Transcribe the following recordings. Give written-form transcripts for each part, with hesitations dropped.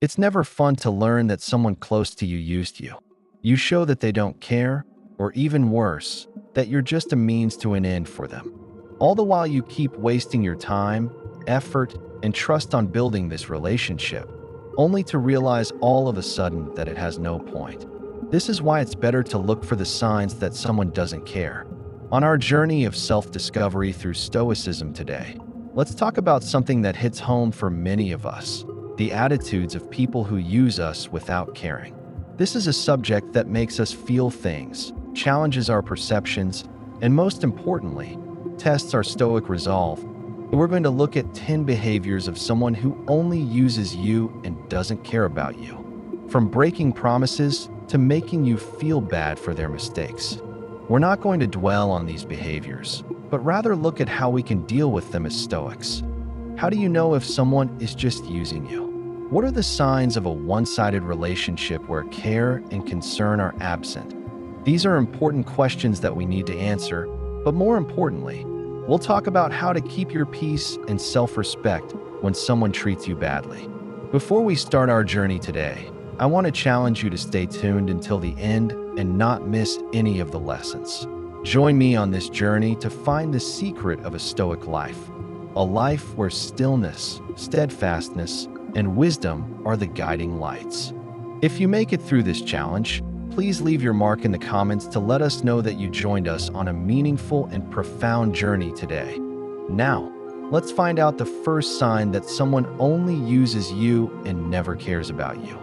It's never fun to learn that someone close to you used you. You show that they don't care, or even worse, that you're just a means to an end for them. All the while you keep wasting your time, effort, and trust on building this relationship, only to realize all of a sudden that it has no point. This is why it's better to look for the signs that someone doesn't care. On our journey of self-discovery through Stoicism today, let's talk about something that hits home for many of us: the attitudes of people who use us without caring. This is a subject that makes us feel things, challenges our perceptions, and most importantly, tests our stoic resolve. We're going to look at 10 behaviors of someone who only uses you and doesn't care about you. From breaking promises to making you feel bad for their mistakes. We're not going to dwell on these behaviors, but rather look at how we can deal with them as Stoics. How do you know if someone is just using you? What are the signs of a one-sided relationship where care and concern are absent? These are important questions that we need to answer, but more importantly, we'll talk about how to keep your peace and self-respect when someone treats you badly. Before we start our journey today, I want to challenge you to stay tuned until the end and not miss any of the lessons. Join me on this journey to find the secret of a Stoic life, a life where stillness, steadfastness, and wisdom are the guiding lights. If you make it through this challenge, please leave your mark in the comments to let us know that you joined us on a meaningful and profound journey today. Now, let's find out the first sign that someone only uses you and never cares about you.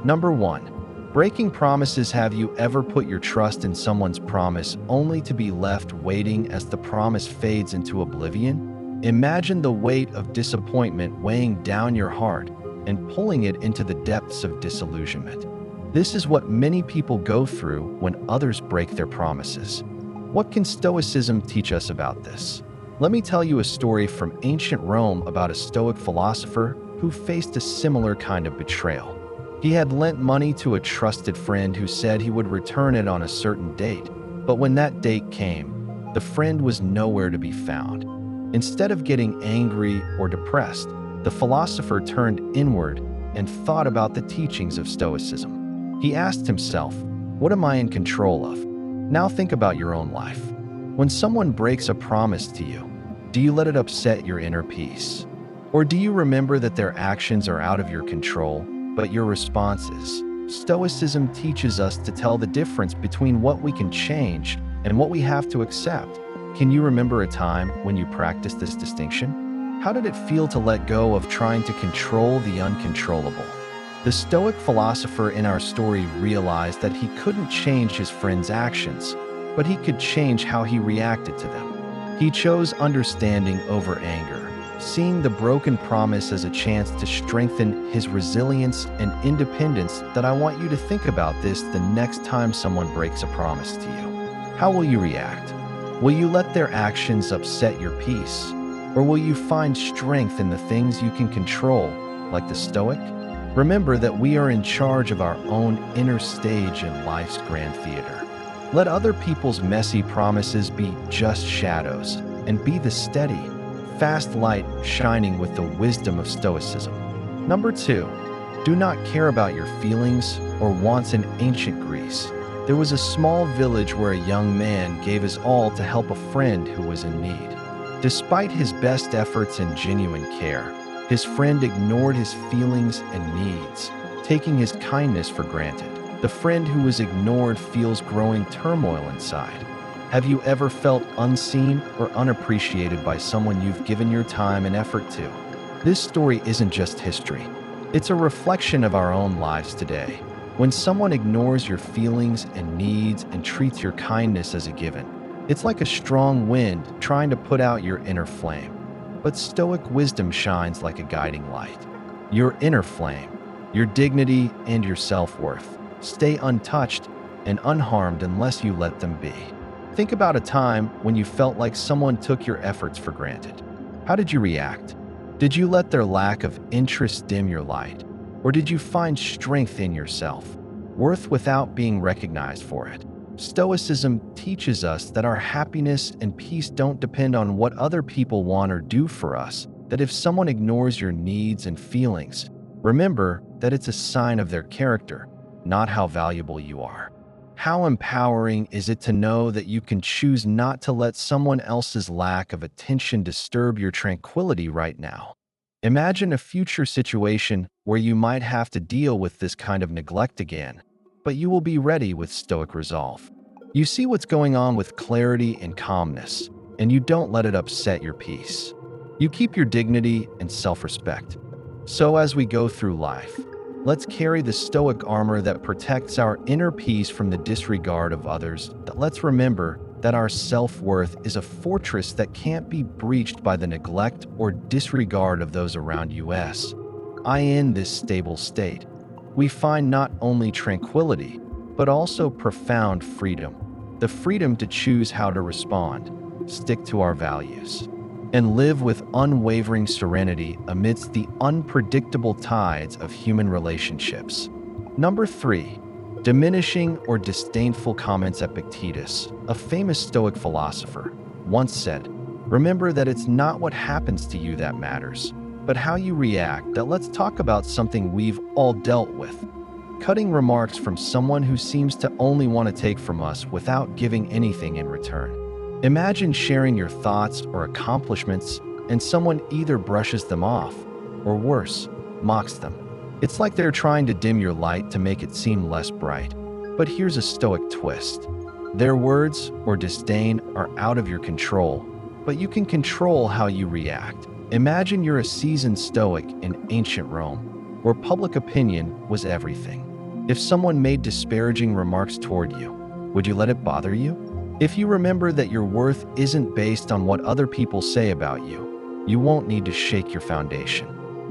Number 1. Breaking promises. Have you ever put your trust in someone's promise only to be left waiting as the promise fades into oblivion? Imagine the weight of disappointment weighing down your heart and pulling it into the depths of disillusionment. This is what many people go through when others break their promises. What can Stoicism teach us about this? Let me tell you a story from ancient Rome about a Stoic philosopher who faced a similar kind of betrayal. He had lent money to a trusted friend who said he would return it on a certain date, but when that date came, the friend was nowhere to be found. Instead of getting angry or depressed, the philosopher turned inward and thought about the teachings of Stoicism. He asked himself, "What am I in control of?" Now think about your own life. When someone breaks a promise to you, do you let it upset your inner peace? Or do you remember that their actions are out of your control, but your response is? Stoicism teaches us to tell the difference between what we can change and what we have to accept. Can you remember a time when you practiced this distinction? How did it feel to let go of trying to control the uncontrollable? The Stoic philosopher in our story realized that he couldn't change his friend's actions, but he could change how he reacted to them. He chose understanding over anger, seeing the broken promise as a chance to strengthen his resilience and independence. That I want you to think about this the next time someone breaks a promise to you. How will you react? Will you let their actions upset your peace? Or will you find strength in the things you can control, like the Stoic? Remember that we are in charge of our own inner stage in life's grand theater. Let other people's messy promises be just shadows, and be the steady, fast light shining with the wisdom of Stoicism. Number 2, do not care about your feelings or wants. In ancient Greece, there was a small village where a young man gave his all to help a friend who was in need. Despite his best efforts and genuine care, his friend ignored his feelings and needs, taking his kindness for granted. The friend who was ignored feels growing turmoil inside. Have you ever felt unseen or unappreciated by someone you've given your time and effort to? This story isn't just history. It's a reflection of our own lives today. When someone ignores your feelings and needs and treats your kindness as a given, it's like a strong wind trying to put out your inner flame. But Stoic wisdom shines like a guiding light. Your inner flame, your dignity and your self-worth, stay untouched and unharmed unless you let them be. Think about a time when you felt like someone took your efforts for granted. How did you react? Did you let their lack of interest dim your light? Or did you find strength in yourself, worth without being recognized for it? Stoicism teaches us that our happiness and peace don't depend on what other people want or do for us, that if someone ignores your needs and feelings, remember that it's a sign of their character, not how valuable you are. How empowering is it to know that you can choose not to let someone else's lack of attention disturb your tranquility right now? Imagine a future situation where you might have to deal with this kind of neglect again, but you will be ready with stoic resolve. You see what's going on with clarity and calmness, and you don't let it upset your peace. You keep your dignity and self-respect. So as we go through life, let's carry the stoic armor that protects our inner peace from the disregard of others. Let's remember that our self-worth is a fortress that can't be breached by the neglect or disregard of those around us. In this stable state, we find not only tranquility, but also profound freedom. The freedom to choose how to respond, stick to our values, and live with unwavering serenity amidst the unpredictable tides of human relationships. Number 3. Diminishing or disdainful comments. Epictetus, a famous Stoic philosopher, once said, "Remember that it's not what happens to you that matters, but how you react." Let's talk about something we've all dealt with. Cutting remarks from someone who seems to only want to take from us without giving anything in return. Imagine sharing your thoughts or accomplishments and someone either brushes them off, or worse, mocks them. It's like they're trying to dim your light to make it seem less bright. But here's a Stoic twist. Their words or disdain are out of your control, but you can control how you react. Imagine you're a seasoned Stoic in ancient Rome, where public opinion was everything. If someone made disparaging remarks toward you, would you let it bother you? If you remember that your worth isn't based on what other people say about you, you won't need to shake your foundation.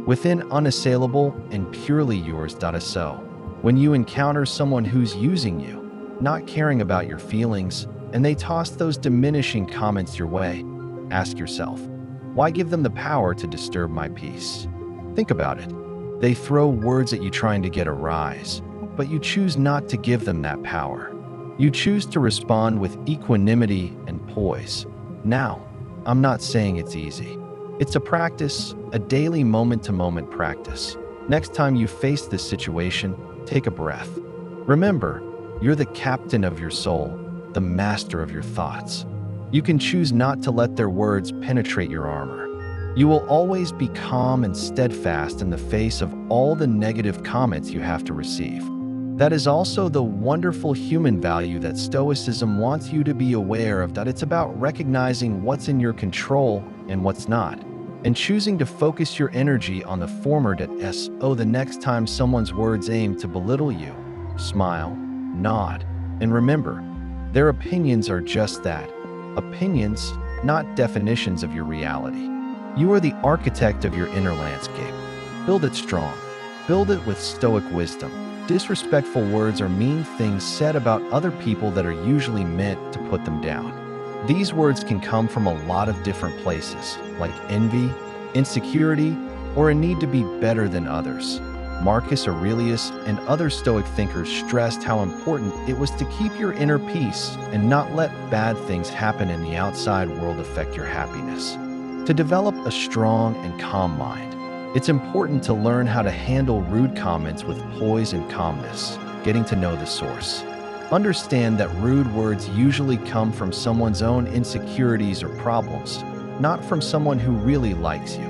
Within unassailable and purely yours. So, when you encounter someone who's using you, not caring about your feelings, and they toss those diminishing comments your way, ask yourself, why give them the power to disturb my peace? Think about it. They throw words at you trying to get a rise, but you choose not to give them that power. You choose to respond with equanimity and poise. Now, I'm not saying it's easy. It's a practice, a daily moment-to-moment practice. Next time you face this situation, take a breath. Remember, you're the captain of your soul, the master of your thoughts. You can choose not to let their words penetrate your armor. You will always be calm and steadfast in the face of all the negative comments you have to receive. That is also the wonderful human value that Stoicism wants you to be aware of. It's about recognizing what's in your control and what's not, and choosing to focus your energy on the former. The next time someone's words aim to belittle you, smile, nod, and remember, their opinions are just that, opinions, not definitions of your reality. You are the architect of your inner landscape. Build it strong. Build it with Stoic wisdom. Disrespectful words or mean things said about other people that are usually meant to put them down. These words can come from a lot of different places, like envy, insecurity, or a need to be better than others. Marcus Aurelius and other Stoic thinkers stressed how important it was to keep your inner peace and not let bad things happen in the outside world affect your happiness. To develop a strong and calm mind, it's important to learn how to handle rude comments with poise and calmness, getting to know the source. Understand that rude words usually come from someone's own insecurities or problems, not from someone who really likes you.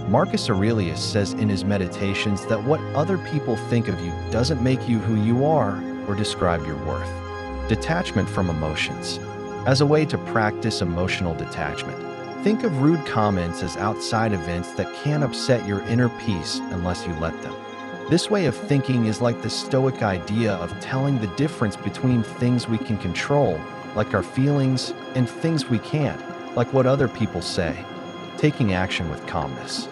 Marcus Aurelius says in his meditations that what other people think of you doesn't make you who you are or describe your worth. Detachment from emotions. As a way to practice emotional detachment, think of rude comments as outside events that can upset your inner peace unless you let them. This way of thinking is like the Stoic idea of telling the difference between things we can control, like our feelings, and things we can't, like what other people say. Taking action with calmness.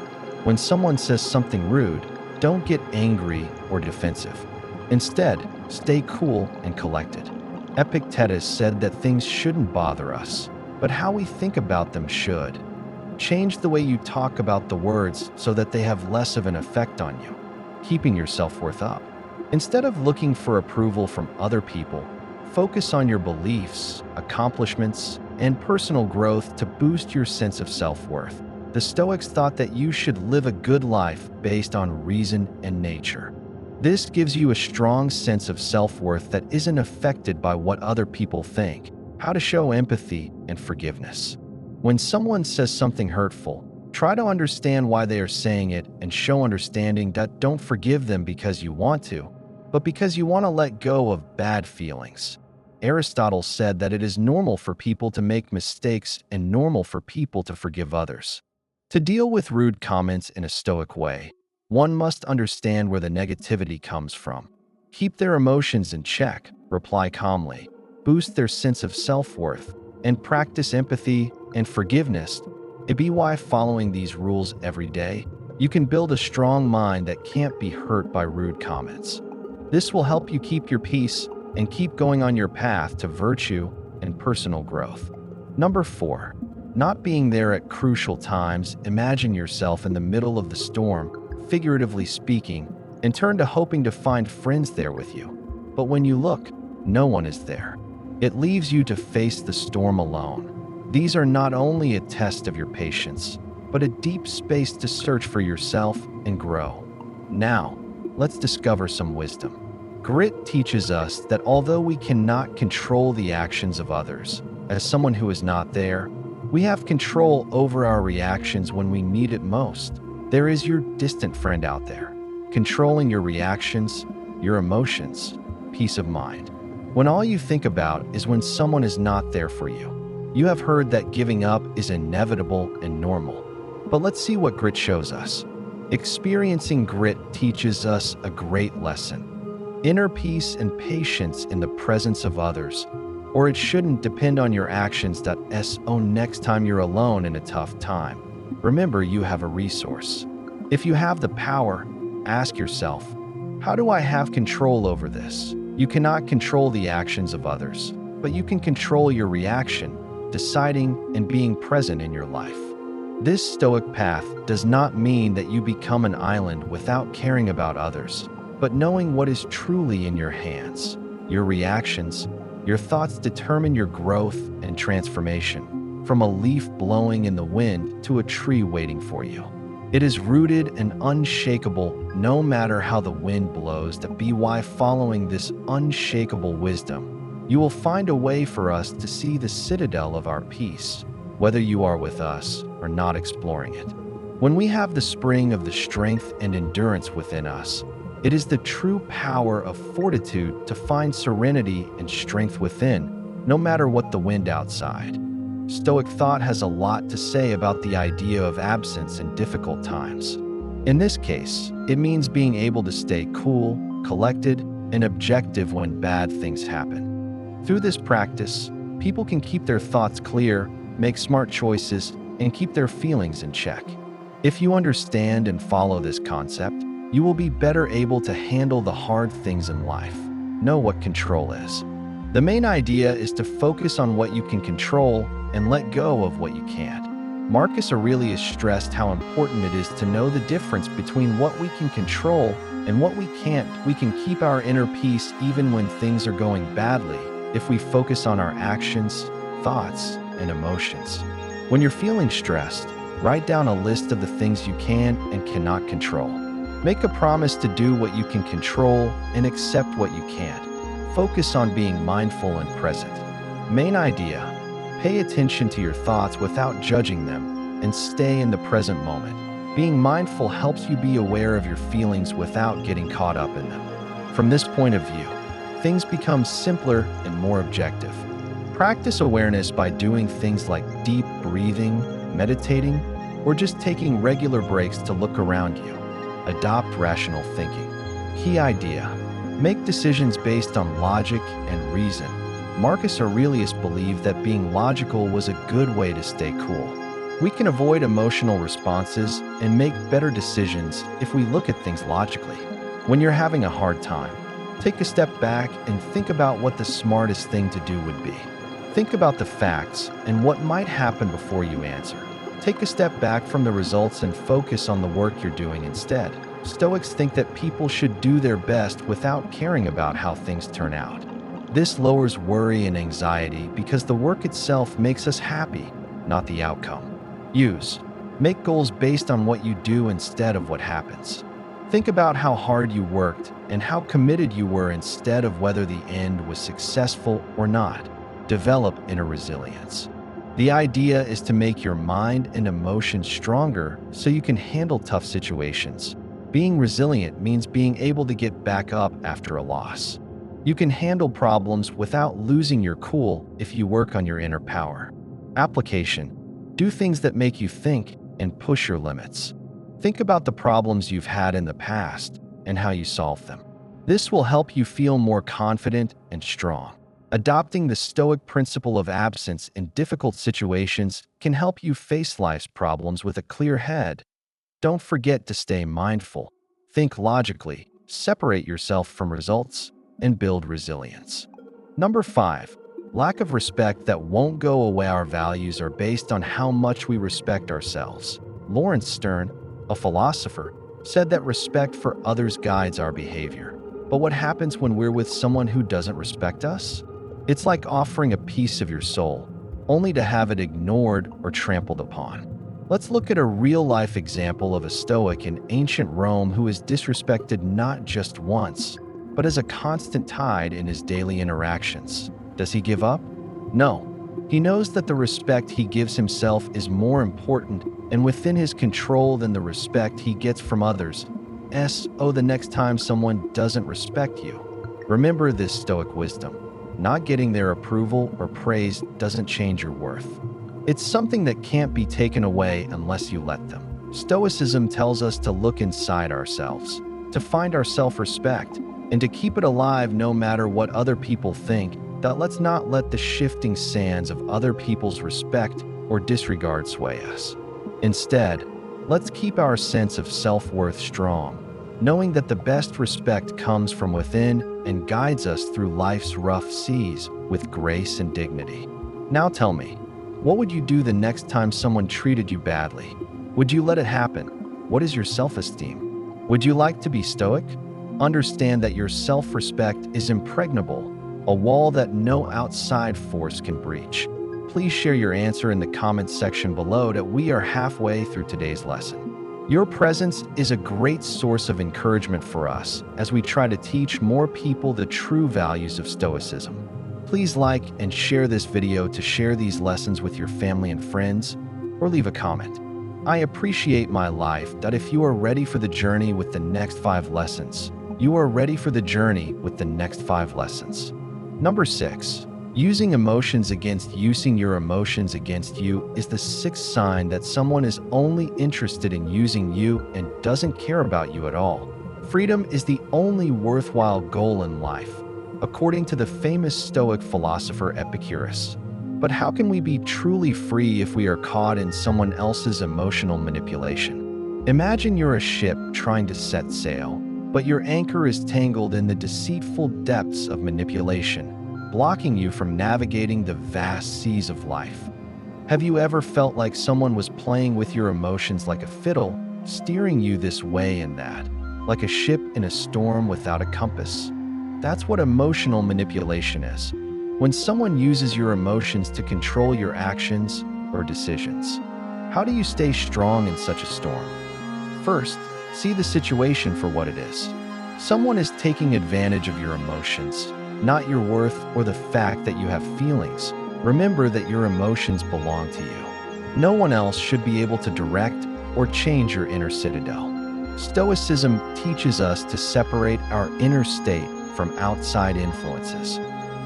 When someone says something rude, don't get angry or defensive. Instead, stay cool and collected. Epictetus said that things shouldn't bother us, but how we think about them should. Change the way you talk about the words so that they have less of an effect on you, keeping your self-worth up. Instead of looking for approval from other people, focus on your beliefs, accomplishments, and personal growth to boost your sense of self-worth. The Stoics thought that you should live a good life based on reason and nature. This gives you a strong sense of self-worth that isn't affected by what other people think. How to show empathy and forgiveness. When someone says something hurtful, try to understand why they are saying it and show understanding. Don't forgive them because you want to, but because you want to let go of bad feelings. Aristotle said that it is normal for people to make mistakes and normal for people to forgive others. To deal with rude comments in a Stoic way, one must understand where the negativity comes from. Keep their emotions in check, reply calmly, boost their sense of self-worth, and practice empathy and forgiveness. By following these rules every day, you can build a strong mind that can't be hurt by rude comments. This will help you keep your peace and keep going on your path to virtue and personal growth. Number 4. Not being there at crucial times. Imagine yourself in the middle of the storm, figuratively speaking, and turn to hoping to find friends there with you. But when you look, no one is there. It leaves you to face the storm alone. These are not only a test of your patience, but a deep space to search for yourself and grow. Now, let's discover some wisdom. Grit teaches us that although we cannot control the actions of others, as someone who is not there, we have control over our reactions when we need it most. There is your distant friend out there, controlling your reactions, your emotions, peace of mind. When all you think about is when someone is not there for you. You have heard that giving up is inevitable and normal. But let's see what grit shows us. Experiencing grit teaches us a great lesson. Inner peace and patience in the presence of others, or it shouldn't depend on your actions. Next time you're alone in a tough time, remember you have a resource. If you have the power, ask yourself, how do I have control over this? You cannot control the actions of others, but you can control your reaction, deciding and being present in your life. This Stoic path does not mean that you become an island without caring about others, but knowing what is truly in your hands. Your reactions, your thoughts determine your growth and transformation, from a leaf blowing in the wind to a tree waiting for you. It is rooted and unshakable no matter how the wind blows. By following this unshakable wisdom, you will find a way for us to see the citadel of our peace, whether you are with us or not exploring it. When we have the spring of the strength and endurance within us, it is the true power of fortitude to find serenity and strength within, no matter what the wind outside. Stoic thought has a lot to say about the idea of absence in difficult times. In this case, it means being able to stay cool, collected, and objective when bad things happen. Through this practice, people can keep their thoughts clear, make smart choices, and keep their feelings in check. If you understand and follow this concept, you will be better able to handle the hard things in life. Know what control is. The main idea is to focus on what you can control and let go of what you can't. Marcus Aurelius stressed how important it is to know the difference between what we can control and what we can't. We can keep our inner peace even when things are going badly if we focus on our actions, thoughts, and emotions. When you're feeling stressed, write down a list of the things you can and cannot control. Make a promise to do what you can control and accept what you can't. Focus on being mindful and present. Main idea: pay attention to your thoughts without judging them and stay in the present moment. Being mindful helps you be aware of your feelings without getting caught up in them. From this point of view, things become simpler and more objective. Practice awareness by doing things like deep breathing, meditating, or just taking regular breaks to look around you. Adopt rational thinking. Key idea: make decisions based on logic and reason. Marcus Aurelius believed that being logical was a good way to stay cool. We can avoid emotional responses and make better decisions if we look at things logically. When you're having a hard time, take a step back and think about what the smartest thing to do would be. Think about the facts and what might happen before you answer. Take a step back from the results and focus on the work you're doing instead. Stoics think that people should do their best without caring about how things turn out. This lowers worry and anxiety because the work itself makes us happy, not the outcome. Make goals based on what you do instead of what happens. Think about how hard you worked and how committed you were instead of whether the end was successful or not. Develop inner resilience. The idea is to make your mind and emotions stronger so you can handle tough situations. Being resilient means being able to get back up after a loss. You can handle problems without losing your cool if you work on your inner power. Application. Do things that make you think and push your limits. Think about the problems you've had in the past and how you solved them. This will help you feel more confident and strong. Adopting the Stoic principle of absence in difficult situations can help you face life's problems with a clear head. Don't forget to stay mindful, think logically, separate yourself from results, and build resilience. Number 5. Lack of respect that won't go away. Our values are based on how much we respect ourselves. Lawrence Stern, a philosopher, said that respect for others guides our behavior. But what happens when we're with someone who doesn't respect us? It's like offering a piece of your soul, only to have it ignored or trampled upon. Let's look at a real-life example of a Stoic in ancient Rome who is disrespected not just once, but as a constant tide in his daily interactions. Does he give up? No. He knows that the respect he gives himself is more important and within his control than the respect he gets from others. The next time someone doesn't respect you, remember this Stoic wisdom. Not getting their approval or praise doesn't change your worth. It's something that can't be taken away unless you let them. Stoicism tells us to look inside ourselves, to find our self-respect, and to keep it alive no matter what other people think. Let's not let the shifting sands of other people's respect or disregard sway us. Instead, let's keep our sense of self-worth strong, knowing that the best respect comes from within and guides us through life's rough seas with grace and dignity. Now tell me, what would you do the next time someone treated you badly? Would you let it happen? What is your self-esteem? Would you like to be stoic? Understand that your self-respect is impregnable, a wall that no outside force can breach. Please share your answer in the comments section below. That we are halfway through today's lesson. Your presence is a great source of encouragement for us as we try to teach more people the true values of Stoicism. Please like and share this video to share these lessons with your family and friends, or leave a comment. I appreciate my life. If you are ready for the journey with the next 5 lessons, you are ready for the journey with the next 5 lessons. Number 6. Using emotions against using your emotions against you is the 6th sign that someone is only interested in using you and doesn't care about you at all. Freedom is the only worthwhile goal in life, according to the famous Stoic philosopher Epictetus. But how can we be truly free if we are caught in someone else's emotional manipulation? Imagine you're a ship trying to set sail, but your anchor is tangled in the deceitful depths of manipulation, blocking you from navigating the vast seas of life. Have you ever felt like someone was playing with your emotions like a fiddle, steering you this way and that, like a ship in a storm without a compass? That's what emotional manipulation is, when someone uses your emotions to control your actions or decisions. How do you stay strong in such a storm? First, see the situation for what it is. Someone is taking advantage of your emotions, not your worth or the fact that you have feelings. Remember that your emotions belong to you. No one else should be able to direct or change your inner citadel. Stoicism teaches us to separate our inner state from outside influences.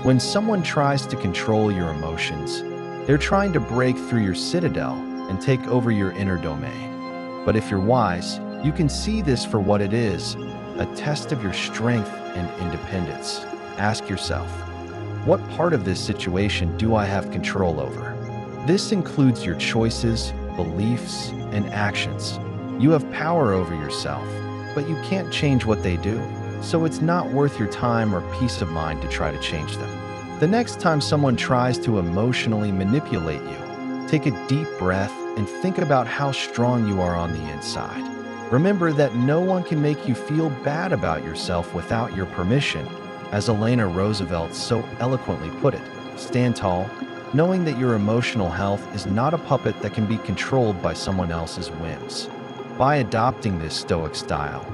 When someone tries to control your emotions, they're trying to break through your citadel and take over your inner domain. But if you're wise, you can see this for what it is, a test of your strength and independence. Ask yourself, what part of this situation do I have control over? This includes your choices, beliefs, and actions. You have power over yourself, but you can't change what they do, so it's not worth your time or peace of mind to try to change them. The next time someone tries to emotionally manipulate you, take a deep breath and think about how strong you are on the inside. Remember that no one can make you feel bad about yourself without your permission. As Eleanor Roosevelt so eloquently put it, stand tall, knowing that your emotional health is not a puppet that can be controlled by someone else's whims. By adopting this Stoic style,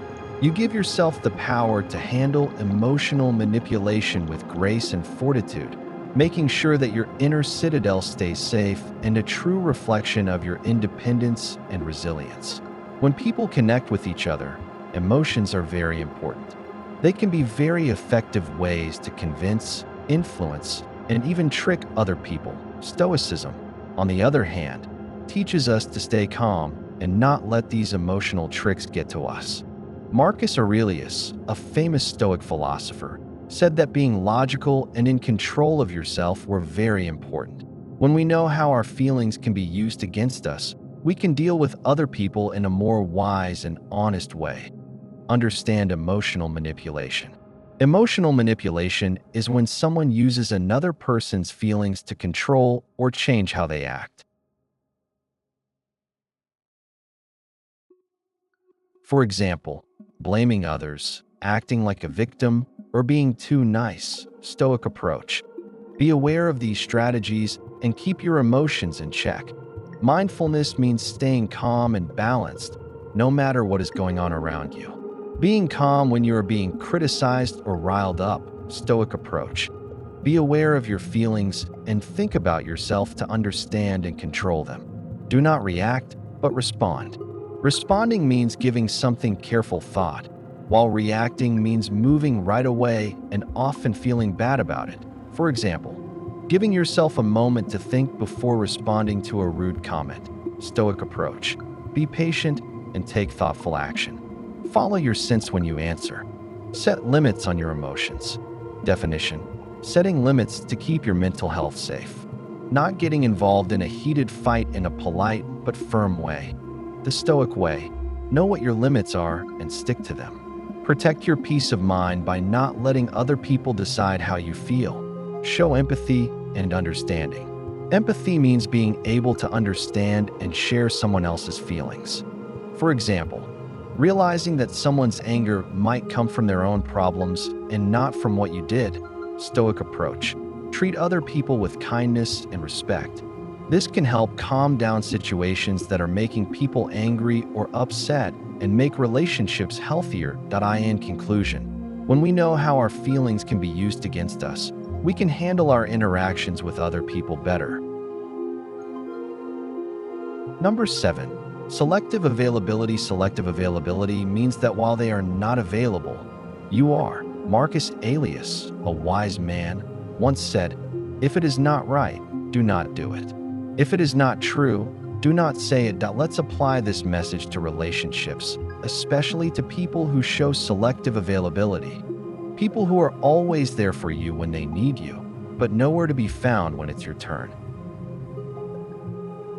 You give yourself the power to handle emotional manipulation with grace and fortitude, making sure that your inner citadel stays safe and a true reflection of your independence and resilience. When people connect with each other, emotions are very important. They can be very effective ways to convince, influence, and even trick other people. Stoicism, on the other hand, teaches us to stay calm and not let these emotional tricks get to us. Marcus Aurelius, a famous Stoic philosopher, said that being logical and in control of yourself were very important. When we know how our feelings can be used against us, we can deal with other people in a more wise and honest way. Understand emotional manipulation. Emotional manipulation is when someone uses another person's feelings to control or change how they act. For example, blaming others, acting like a victim, or being too nice. Stoic approach. Be aware of these strategies and keep your emotions in check. Mindfulness means staying calm and balanced, no matter what is going on around you. Being calm when you are being criticized or riled up. Stoic approach. Be aware of your feelings and think about yourself to understand and control them. Do not react, but respond. Responding means giving something careful thought, while reacting means moving right away and often feeling bad about it. For example, giving yourself a moment to think before responding to a rude comment. Stoic approach. Be patient and take thoughtful action. Follow your sense when you answer. Set limits on your emotions. Definition: setting limits to keep your mental health safe. Not getting involved in a heated fight in a polite but firm way. The Stoic way: know what your limits are and stick to them. Protect your peace of mind by not letting other people decide how you feel. Show empathy and understanding. Empathy means being able to understand and share someone else's feelings. For example, realizing that someone's anger might come from their own problems and not from what you did. Stoic approach. Treat other people with kindness and respect. This can help calm down situations that are making people angry or upset and make relationships healthier. In conclusion, when we know how our feelings can be used against us, we can handle our interactions with other people better. Number 7. Selective availability. Selective availability means that while they are not available, you are. Marcus Aurelius, a wise man, once said, "If it is not right, do not do it. If it is not true, do not say it." Let's apply this message to relationships, especially to people who show selective availability. People who are always there for you when they need you, but nowhere to be found when it's your turn.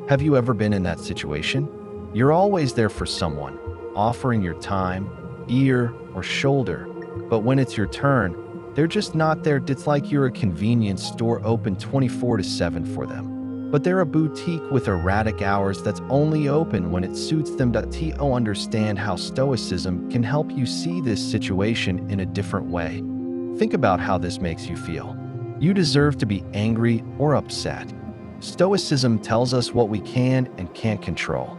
Have you ever been in that situation? You're always there for someone, offering your time, ear, or shoulder, but when it's your turn, they're just not there. It's like you're a convenience store open 24/7 for them, but they're a boutique with erratic hours that's only open when it suits them. Understand how Stoicism can help you see this situation in a different way. Think about how this makes you feel. You deserve to be angry or upset. Stoicism tells us what we can and can't control.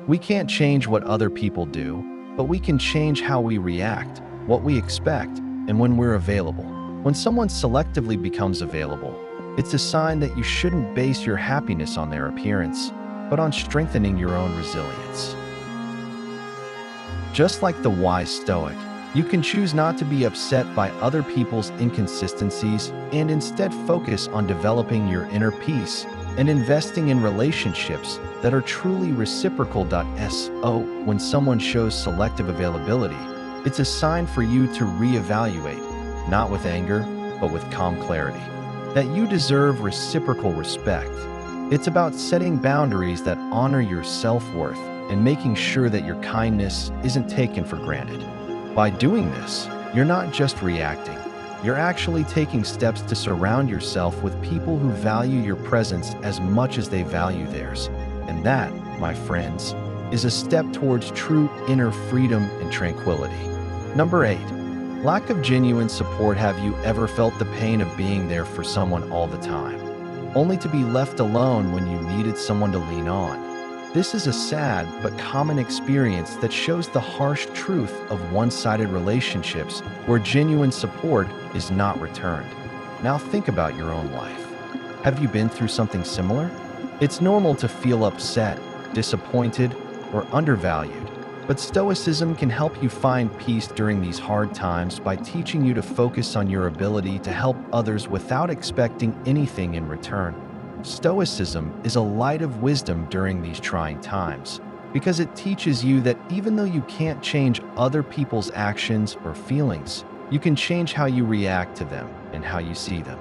We can't change what other people do, but we can change how we react, what we expect, and when we're available. When someone selectively becomes available, it's a sign that you shouldn't base your happiness on their appearance, but on strengthening your own resilience. Just like the wise Stoic, you can choose not to be upset by other people's inconsistencies and instead focus on developing your inner peace and investing in relationships that are truly reciprocal. When someone shows selective availability, it's a sign for you to reevaluate, not with anger, but with calm clarity, that you deserve reciprocal respect. It's about setting boundaries that honor your self-worth and making sure that your kindness isn't taken for granted. By doing this, you're not just reacting, you're actually taking steps to surround yourself with people who value your presence as much as they value theirs. And that, my friends, is a step towards true inner freedom and tranquility. Number 8. Lack of genuine support. Have you ever felt the pain of being there for someone all the time, only to be left alone when you needed someone to lean on? This is a sad but common experience that shows the harsh truth of one-sided relationships where genuine support is not returned. Now think about your own life. Have you been through something similar? It's normal to feel upset, disappointed, or undervalued, but Stoicism can help you find peace during these hard times by teaching you to focus on your ability to help others without expecting anything in return. Stoicism is a light of wisdom during these trying times because it teaches you that even though you can't change other people's actions or feelings, you can change how you react to them and how you see them.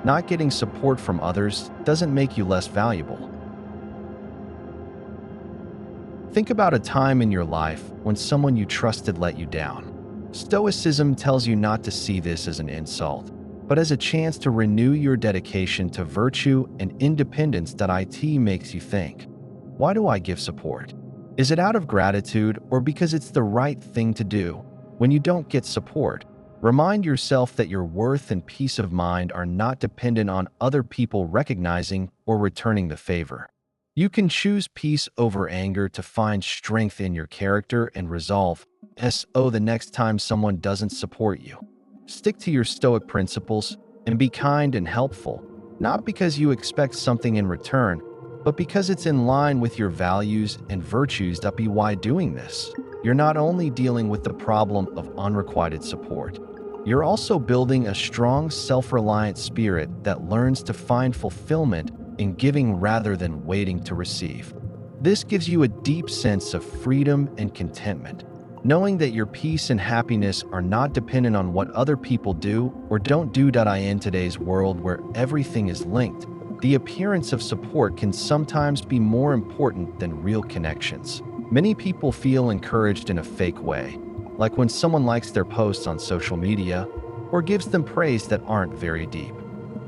Not getting support from others doesn't make you less valuable. Think about a time in your life when someone you trusted let you down. Stoicism tells you not to see this as an insult, but as a chance to renew your dedication to virtue and independence. It makes you think, why do I give support? Is it out of gratitude or because it's the right thing to do? When you don't get support, remind yourself that your worth and peace of mind are not dependent on other people recognizing or returning the favor. You can choose peace over anger to find strength in your character and resolve. The next time someone doesn't support you, stick to your Stoic principles and be kind and helpful, not because you expect something in return, but because it's in line with your values and virtues. Why doing this? You're not only dealing with the problem of unrequited support, you're also building a strong, self-reliant spirit that learns to find fulfillment in giving rather than waiting to receive. This gives you a deep sense of freedom and contentment, knowing that your peace and happiness are not dependent on what other people do or don't do. In today's world where everything is linked, the appearance of support can sometimes be more important than real connections. Many people feel encouraged in a fake way, like when someone likes their posts on social media or gives them praise that aren't very deep.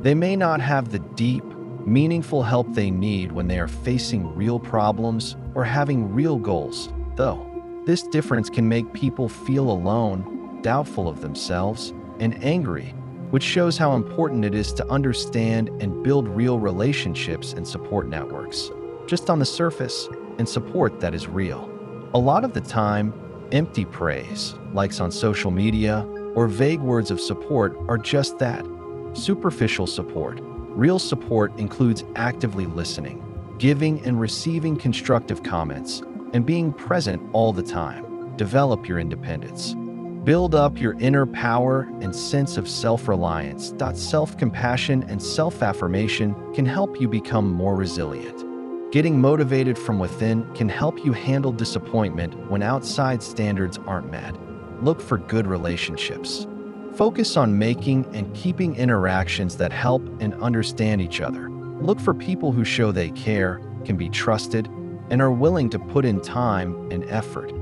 They may not have the deep, meaningful help they need when they are facing real problems or having real goals, though. This difference can make people feel alone, doubtful of themselves, and angry, which shows how important it is to understand and build real relationships and support networks, just on the surface, and support that is real. A lot of the time, empty praise, likes on social media, or vague words of support are just that, superficial support. Real support includes actively listening, giving and receiving constructive comments, and being present all the time. Develop your independence. Build up your inner power and sense of self-reliance. Self-compassion and self-affirmation can help you become more resilient. Getting motivated from within can help you handle disappointment when outside standards aren't met. Look for good relationships. Focus on making and keeping interactions that help and understand each other. Look for people who show they care, can be trusted, and are willing to put in time and effort.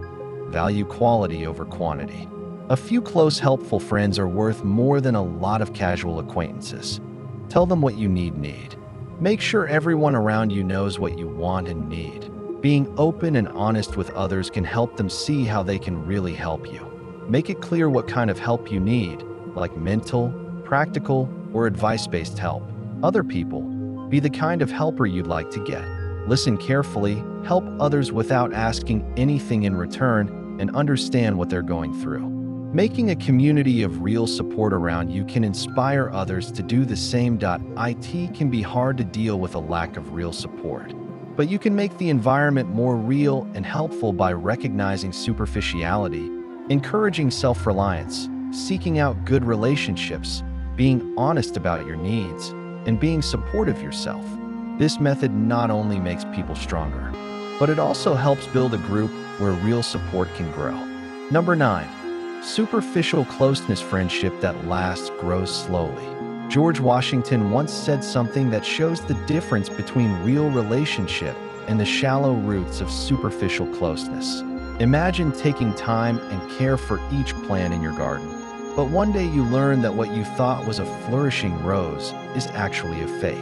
Value quality over quantity. A few close, helpful friends are worth more than a lot of casual acquaintances. Tell them what you need. Make sure everyone around you knows what you want and need. Being open and honest with others can help them see how they can really help you. Make it clear what kind of help you need, like mental, practical, or advice-based help. Other people, be the kind of helper you'd like to get. Listen carefully, help others without asking anything in return, and understand what they're going through. Making a community of real support around you can inspire others to do the same. It can be hard to deal with a lack of real support, but you can make the environment more real and helpful by recognizing superficiality, encouraging self-reliance, seeking out good relationships, being honest about your needs, and being supportive yourself. This method not only makes people stronger, but it also helps build a group where real support can grow. Number 9. Superficial closeness. Friendship that lasts grows slowly. George Washington once said something that shows the difference between real relationship and the shallow roots of superficial closeness. Imagine taking time and care for each plant in your garden, but one day you learn that what you thought was a flourishing rose is actually a fake.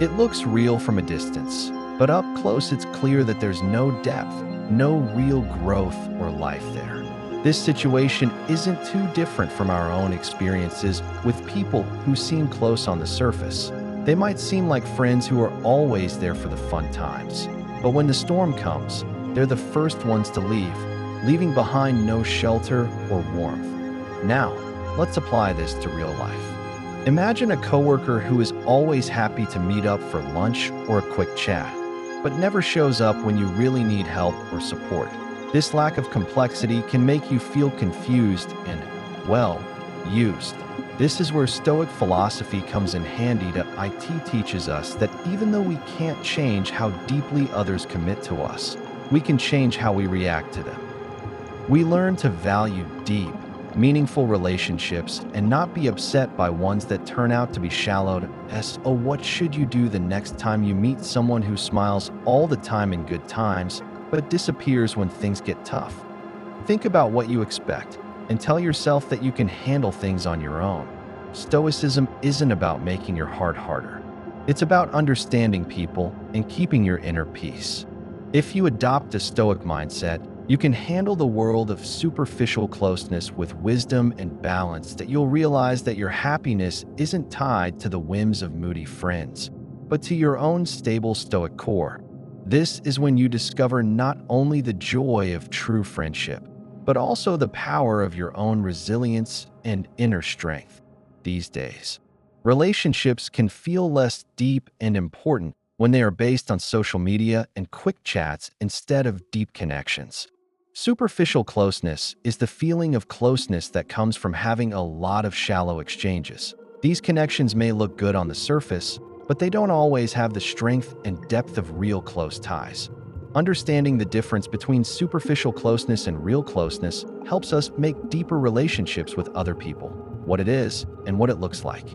It looks real from a distance, but up close it's clear that there's no depth, no real growth or life there. This situation isn't too different from our own experiences with people who seem close on the surface. They might seem like friends who are always there for the fun times, But when the storm comes, they're the first ones to leave, leaving behind no shelter or warmth. Now, let's apply this to real life. Imagine a coworker who is always happy to meet up for lunch or a quick chat, but never shows up when you really need help or support. This lack of complexity can make you feel confused and, well, used. This is where Stoic philosophy comes in handy. It teaches us that even though we can't change how deeply others commit to us, we can change how we react to them. We learn to value deep, meaningful relationships and not be upset by ones that turn out to be shallow. What should you do the next time you meet someone who smiles all the time in good times, but disappears when things get tough? Think about what you expect and tell yourself that you can handle things on your own. Stoicism isn't about making your heart harder. It's about understanding people and keeping your inner peace. If you adopt a Stoic mindset, you can handle the world of superficial closeness with wisdom and balance. That you'll realize that your happiness isn't tied to the whims of moody friends, but to your own stable Stoic core. This is when you discover not only the joy of true friendship, but also the power of your own resilience and inner strength. These days, relationships can feel less deep and important when they are based on social media and quick chats instead of deep connections. Superficial closeness is the feeling of closeness that comes from having a lot of shallow exchanges. These connections may look good on the surface, but they don't always have the strength and depth of real close ties. Understanding the difference between superficial closeness and real closeness helps us make deeper relationships with other people, what it is and what it looks like.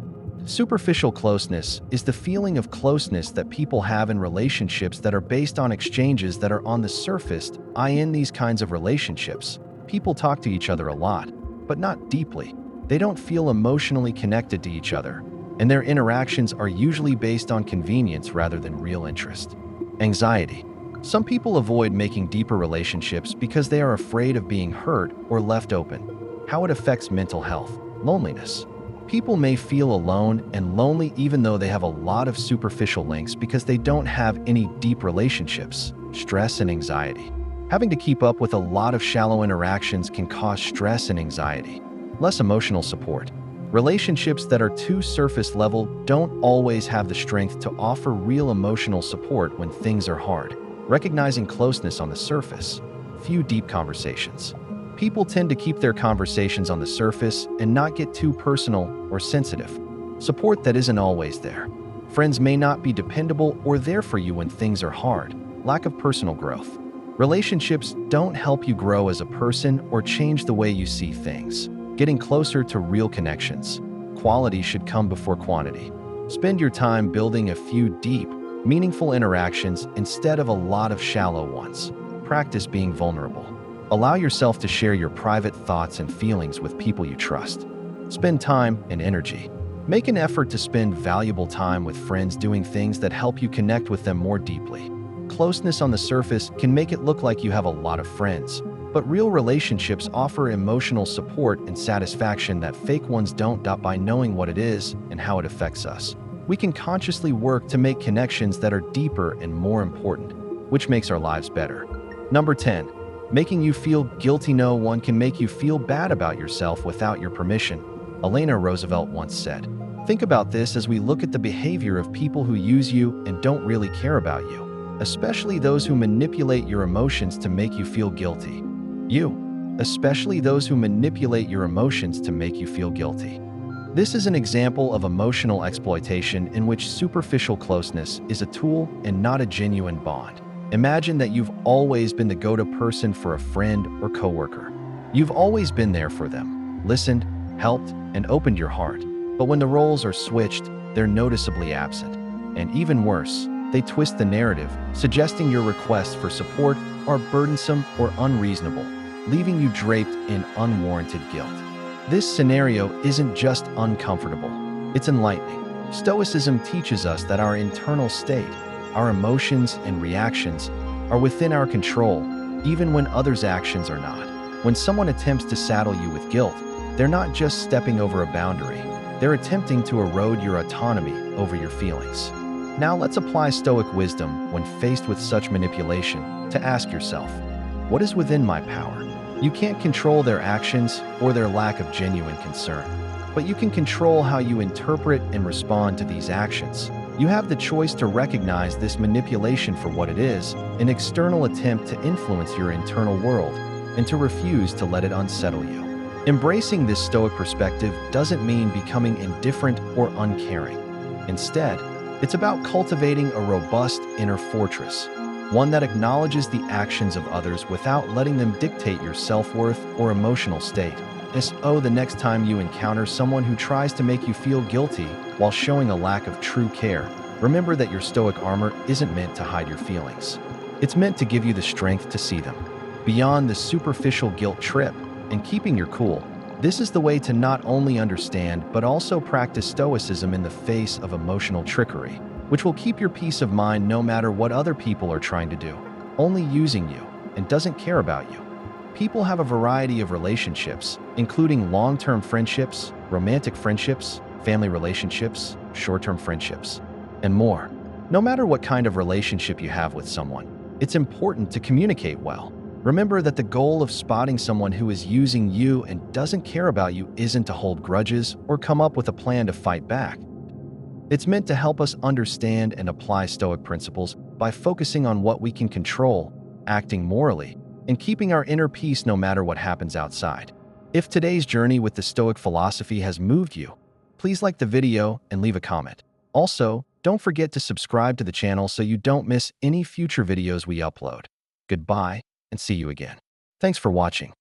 Superficial closeness is the feeling of closeness that people have in relationships that are based on exchanges that are on the surface. In these kinds of relationships, people talk to each other a lot, but not deeply. They don't feel emotionally connected to each other, and their interactions are usually based on convenience rather than real interest. Anxiety. Some people avoid making deeper relationships because they are afraid of being hurt or left open. How it affects mental health. Loneliness. People may feel alone and lonely even though they have a lot of superficial links because they don't have any deep relationships. Stress and anxiety. Having to keep up with a lot of shallow interactions can cause stress and anxiety. Less emotional support. Relationships that are too surface level don't always have the strength to offer real emotional support when things are hard. Recognizing closeness on the surface. Few deep conversations. People tend to keep their conversations on the surface and not get too personal or sensitive. Support that isn't always there. Friends may not be dependable or there for you when things are hard. Lack of personal growth. Relationships don't help you grow as a person or change the way you see things. Getting closer to real connections. Quality should come before quantity. Spend your time building a few deep, meaningful interactions instead of a lot of shallow ones. Practice being vulnerable. Allow yourself to share your private thoughts and feelings with people you trust. Spend time and energy. Make an effort to spend valuable time with friends doing things that help you connect with them more deeply. Closeness on the surface can make it look like you have a lot of friends, but real relationships offer emotional support and satisfaction that fake ones don't. By knowing what it is and how it affects us, we can consciously work to make connections that are deeper and more important, which makes our lives better. Number 10. Making you feel guilty. No one can make you feel bad about yourself without your permission. Eleanor Roosevelt once said. Think about this as we look at the behavior of people who use you and don't really care about you, especially those who manipulate your emotions to make you feel guilty. Especially those who manipulate your emotions to make you feel guilty. This is an example of emotional exploitation in which superficial closeness is a tool and not a genuine bond. Imagine that you've always been the go-to person for a friend or coworker. You've always been there for them, listened, helped, and opened your heart. But when the roles are switched, they're noticeably absent. And even worse, they twist the narrative, suggesting your requests for support are burdensome or unreasonable, leaving you draped in unwarranted guilt. This scenario isn't just uncomfortable, it's enlightening. Stoicism teaches us that our internal state, our emotions and reactions, are within our control, even when others' actions are not. When someone attempts to saddle you with guilt, they're not just stepping over a boundary, they're attempting to erode your autonomy over your feelings. Now let's apply Stoic wisdom when faced with such manipulation to ask yourself, what is within my power? You can't control their actions or their lack of genuine concern, but you can control how you interpret and respond to these actions. You have the choice to recognize this manipulation for what it is, an external attempt to influence your internal world, and to refuse to let it unsettle you. Embracing this Stoic perspective doesn't mean becoming indifferent or uncaring. Instead, it's about cultivating a robust inner fortress, one that acknowledges the actions of others without letting them dictate your self-worth or emotional state. The next time you encounter someone who tries to make you feel guilty while showing a lack of true care, remember that your Stoic armor isn't meant to hide your feelings. It's meant to give you the strength to see them. Beyond the superficial guilt trip and keeping your cool, this is the way to not only understand but also practice Stoicism in the face of emotional trickery, which will keep your peace of mind no matter what other people are trying to do, only using you and doesn't care about you. People have a variety of relationships, including long-term friendships, romantic friendships, family relationships, short-term friendships, and more. No matter what kind of relationship you have with someone, it's important to communicate well. Remember that the goal of spotting someone who is using you and doesn't care about you isn't to hold grudges or come up with a plan to fight back. It's meant to help us understand and apply Stoic principles by focusing on what we can control, acting morally, and keeping our inner peace no matter what happens outside. If today's journey with the Stoic philosophy has moved you, please like the video and leave a comment. Also, don't forget to subscribe to the channel so you don't miss any future videos we upload. Goodbye, and see you again. Thanks for watching.